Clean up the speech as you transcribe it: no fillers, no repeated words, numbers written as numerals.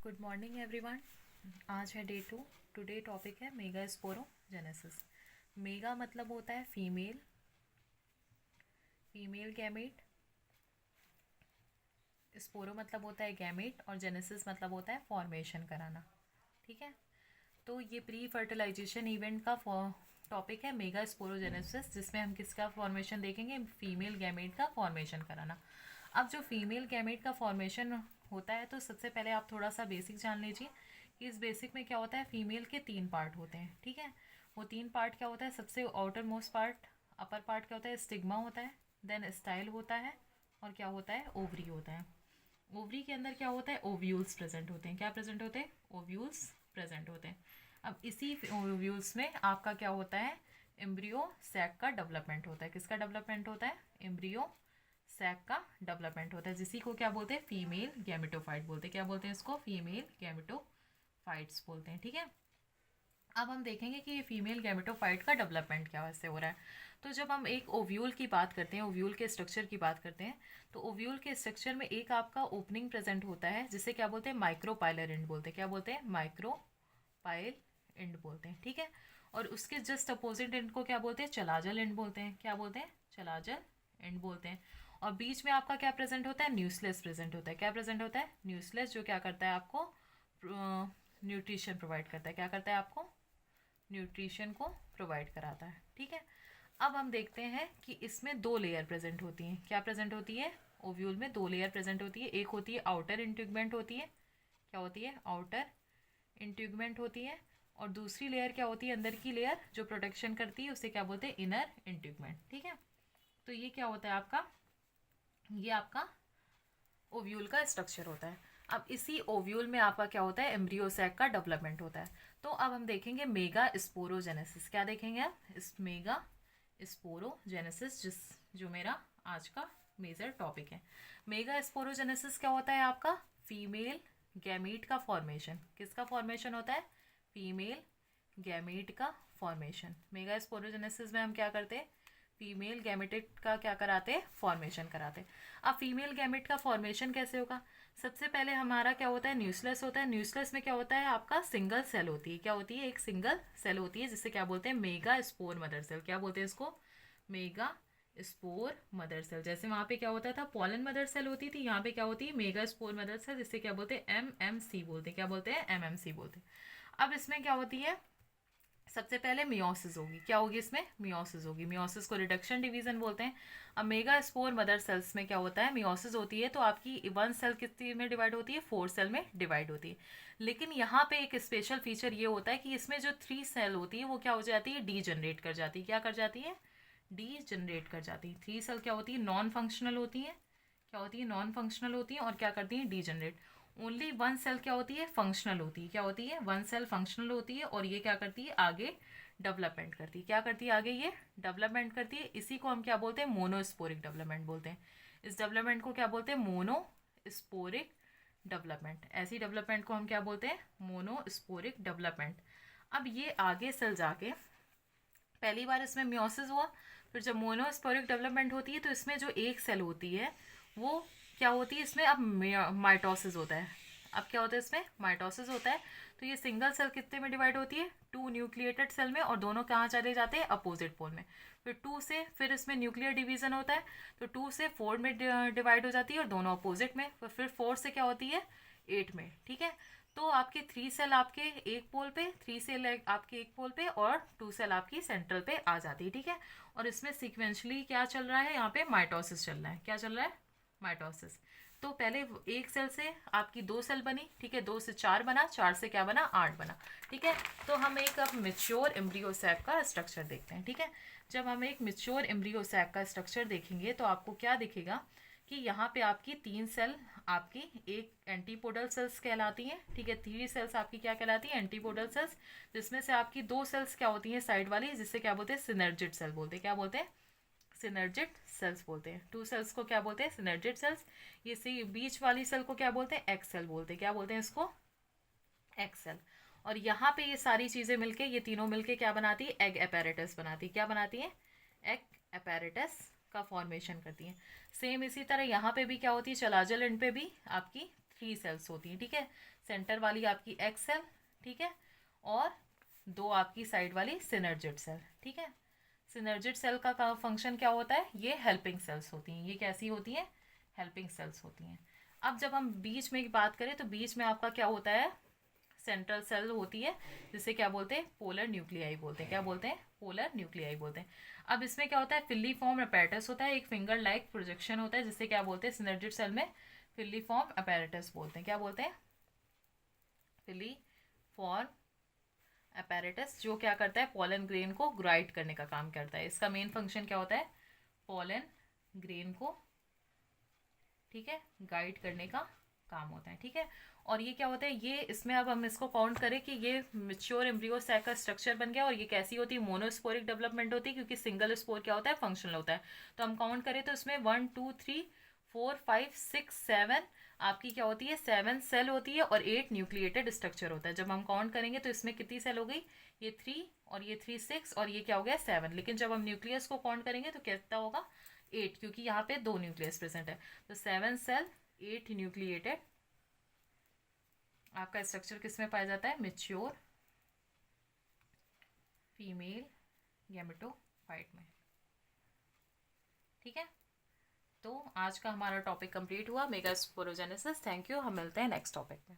Good morning everyone. आज है day 2। Today topic है मेगा स्पोरोजेनेसिस। मेगा मतलब होता है फीमेल, फीमेल गैमेट। स्पोरो मतलब होता है गैमेट और जेनेसिस मतलब होता है फॉर्मेशन कराना। ठीक है, तो ये प्री फर्टिलाइजेशन इवेंट का टॉपिक है मेगा स्पोरोजेनेसिस, जिसमें हम किसका फॉर्मेशन देखेंगे, फीमेल गैमेट का फॉर्मेशन कराना। अब जो फीमेल गैमेट का फॉर्मेशन होता है, तो सबसे पहले आप थोड़ा सा बेसिक जान लीजिए कि इस बेसिक में क्या होता है। फीमेल के 3 पार्ट होते हैं, ठीक है। वो 3 पार्ट क्या होता है, सबसे outer most part, upper part क्या होता है, स्टिग्मा होता है, देन स्टाइल होता है, और क्या होता है, ओवरी होता है। ओवरी के अंदर क्या होता है, ओव्यूल्स प्रेजेंट होते हैं। क्या प्रेजेंट होते हैं, ओव्यूल्स प्रेजेंट होते हैं। अब इसी ओव्यूल्स में आपका क्या होता है, एम्ब्रियो सैक का डेवलपमेंट होता है। किसका डेवलपमेंट होता है, एम्ब्रियो सैक का डेवलपमेंट होता है, जिसी को क्या बोलते हैं, फीमेल गैमेटोफाइट बोलते हैं। क्या बोलते हैं इसको, फीमेल गैमेटोफाइट्स बोलते हैं। ठीक है, अब हम देखेंगे कि ये फीमेल गैमेटोफाइट का डेवलपमेंट क्या वैसे हो रहा है। तो जब हम एक ओव्यूल की बात करते हैं, ओव्यूल के स्ट्रक्चर की बात करते हैं, तो ओव्यूल के स्ट्रक्चर में एक आपका ओपनिंग प्रेजेंट होता है, जिसे क्या बोलते हैं, माइक्रोपाइलर एंड बोलते हैं। क्या बोलते हैं, माइक्रोपाइल एंड बोलते हैं। ठीक है, और उसके जस्ट अपोजिट एंड को क्या बोलते हैं, चलाजल एंड बोलते हैं। क्या बोलते हैं, चलाजल एंड बोलते हैं। और बीच में आपका क्या प्रेजेंट होता है, न्यूक्लियस प्रेजेंट होता है। क्या प्रेजेंट होता है, न्यूक्लियस, जो क्या करता है, आपको न्यूट्रिशन प्रोवाइड करता है। क्या करता है, आपको न्यूट्रिशन को प्रोवाइड कराता है। ठीक है, अब हम देखते हैं कि इसमें 2 लेयर प्रेजेंट होती हैं। क्या प्रेजेंट होती है, ओव्यूल में 2 लेयर प्रेजेंट होती है। एक होती है आउटर इंट्यूगमेंट होती है। क्या होती है, आउटर इंट्यूगमेंट होती है। और दूसरी लेयर क्या होती है, अंदर की लेयर जो प्रोटेक्शन करती है, उसे क्या बोलते हैं, इनर इंट्यूगमेंट। ठीक है, तो ये क्या होता है आपका, ये आपका ओव्यूल का स्ट्रक्चर होता है। अब इसी ओव्यूल में आपका क्या होता है, एम्ब्रियो सैक का डेवलपमेंट होता है। तो अब हम देखेंगे मेगा स्पोरोजेनेसिस। क्या देखेंगे आप, इस मेगा स्पोरोजेनेसिस, जो मेरा आज का मेजर टॉपिक है। मेगा स्पोरोजेनेसिस क्या होता है आपका, फीमेल गैमीट का फॉर्मेशन। किसका फॉर्मेशन होता है, फीमेल गैमीट का फॉर्मेशन। मेगा स्पोरोजेनेसिस में हम क्या करते हैं, फीमेल गैमेटेट का क्या कराते हैं, फॉर्मेशन कराते हैं। अब फीमेल गैमेट का फॉर्मेशन कैसे होगा, सबसे पहले हमारा क्या होता है, न्यूक्लियस होता है। न्यूक्लियस में क्या होता है, आपका सिंगल सेल होती है। क्या होती है, एक सिंगल सेल होती है, जिसे क्या बोलते हैं, मेगा स्पोर मदर सेल। क्या बोलते हैं इसको, मेगा स्पोर मदर सेल। जैसे वहाँ पे क्या होता था, पॉलन मदर सेल होती थी, यहाँ पे क्या होती है, मेगा स्पोर मदर सेल, जिससे क्या बोलते हैं, MMC बोलते हैं। क्या बोलते हैं, MMC बोलते हैं। अब इसमें क्या होती है, सबसे पहले मियोसिस होगी। क्या होगी इसमें, मियोसिस होगी। मियोसिस को रिडक्शन डिवीजन बोलते हैं। अब मेगा स्पोर मदर सेल्स में क्या होता है, मियोसिस होती है, तो आपकी 1 सेल कितनी में डिवाइड होती है, 4 सेल में डिवाइड होती है। लेकिन यहाँ पे एक स्पेशल फीचर ये होता है कि इसमें जो 3 सेल होती है, वो क्या हो जाती है, डी जनरेट कर जाती है। क्या कर जाती है, डी जनरेट कर जाती है। 3 सेल क्या होती है, नॉन फंक्शनल होती है। क्या होती है, नॉन फंक्शनल होती है, और क्या करती है, डी जनरेट। ओनली 1 सेल क्या होती है, फंक्शनल होती है। क्या होती है, 1 सेल फंक्शनल होती है, और ये क्या करती है, आगे डेवलपमेंट करती है। क्या करती है, आगे ये डेवलपमेंट करती है। इसी को हम क्या बोलते हैं, मोनोस्पोरिक डेवलपमेंट बोलते हैं। इस डेवलपमेंट को क्या बोलते हैं, मोनोस्पोरिक डेवलपमेंट। ऐसी डेवलपमेंट को हम क्या बोलते हैं, मोनोस्पोरिक डेवलपमेंट। अब ये आगे सेल जाके, पहली बार इसमें मियोसिस हुआ, फिर जब मोनोस्पोरिक डेवलपमेंट होती है, तो इसमें जो एक सेल होती है, वो क्या होती है, इसमें अब माइटोसिस होता है। अब क्या होता है, इसमें माइटोसिस होता है। तो ये सिंगल सेल कितने में डिवाइड होती है, 2 न्यूक्लिएटेड सेल में, और दोनों कहाँ चले जाते हैं, अपोजिट पोल में। फिर 2 से, फिर इसमें न्यूक्लियर डिवीजन होता है, तो 2 से 4 में डिवाइड हो जाती है, और दोनों अपोजिट में। फिर 4 से क्या होती है, 8 में। ठीक है, तो आपके 3 सेल आपके एक पोल पे, 3 सेल आपके एक पोल पे, और 2 सेल आपकी सेंट्रल पे आ जाती है। ठीक है, और इसमें सिक्वेंशली क्या चल रहा है, यहाँ पे माइटोसिस चल रहा है। क्या चल रहा है, माइटोसिस। तो पहले एक सेल से आपकी 2 सेल बनी, ठीक है, 2 से 4 बना, 4 से क्या बना, 8 बना। ठीक है, तो हम एक अब मेच्योर एम्ब्रियो सैक का स्ट्रक्चर देखते हैं। ठीक है, जब हम एक मेच्योर एम्ब्रियो सैक का स्ट्रक्चर देखेंगे, तो आपको क्या दिखेगा कि यहाँ पे आपकी 3 सेल आपकी एक एंटीपोडल सेल्स कहलाती हैं। ठीक है, 3 सेल्स आपकी क्या कहलाती है, एंटीपोडल सेल्स, जिसमें से आपकी 2 सेल्स क्या होती हैं, साइड वाली, जिससे क्या बोलते हैं, सिनर्जिड सेल बोलते हैं। क्या बोलते हैं, सिनर्जिड सेल्स बोलते हैं। 2 सेल्स को क्या बोलते हैं, सिनर्जिड सेल्स। ये सी बीच वाली सेल को क्या बोलते हैं, एक्स सेल बोलते हैं। क्या बोलते हैं इसको, एक्स सेल। और यहाँ पे ये सारी चीज़ें मिलके, ये तीनों मिलके क्या बनाती है, एग एपेरेटस बनाती है। क्या बनाती है, एग एपेरेटस का फॉर्मेशन करती हैं। सेम इसी तरह यहाँ पे भी क्या होती है, चलाजल एंड पे भी आपकी 3 सेल्स होती हैं, ठीक है। सेंटर वाली आपकी एग सेल, ठीक है, और 2 आपकी साइड वाली सिनर्जिड सेल, ठीक है। सिनर्जिड सेल का फंक्शन क्या होता है, ये हेल्पिंग सेल्स होती हैं। ये कैसी होती हैं, हेल्पिंग सेल्स होती हैं। अब जब हम बीच में की बात करें तो बीच में आपका क्या होता है, सेंट्रल सेल होती है, जिसे क्या बोलते हैं, पोलर न्यूक्लियाई बोलते हैं। क्या बोलते हैं, पोलर न्यूक्लियाई बोलते हैं। अब इसमें क्या होता है, फिलीफॉर्म अपैरेटस होता है, एक फिंगर लाइक प्रोजेक्शन होता है, जिसे क्या बोलते हैं, सिनर्जिड सेल में फिलीफॉर्म अपैरेटस बोलते हैं। क्या बोलते हैं, फिलीफॉर्म अपैरेटस, जो क्या करता है, पोलन ग्रेन को ग्राइड करने का काम करता है। इसका मेन फंक्शन क्या होता है, पोलन ग्रेन को, ठीक है, गाइड करने का काम होता है, ठीक है। और ये क्या होता है, ये इसमें अब हम इसको काउंट करें कि ये मेच्योर एम्ब्रियो सैक का स्ट्रक्चर बन गया। और ये कैसी होती है, मोनोस्पोरिक डेवलपमेंट होती है, क्योंकि सिंगल स्पोर क्या होता है, फंक्शनल होता है। तो हम काउंट करें तो इसमें 1 2 3 4 5 6 7 आपकी क्या होती है, 7 सेल होती है और 8 न्यूक्लिएटेड स्ट्रक्चर होता है। जब हम काउंट करेंगे तो इसमें कितनी सेल हो गई, ये 3 और ये 3 6 और ये क्या हो गया 7। लेकिन जब हम न्यूक्लियस को काउंट करेंगे तो कितना होगा, 8, क्योंकि यहाँ पे 2 न्यूक्लियस प्रेजेंट है। तो 7 सेल 8 न्यूक्लिएटेड आपका स्ट्रक्चर किस में पाया जाता है, मेच्योर फीमेल गैमेटोफाइट में, ठीक है। तो आज का हमारा टॉपिक कंप्लीट हुआ, मेगास्पोरोजेनेसिस। थैंक यू, हम मिलते हैं नेक्स्ट टॉपिक में।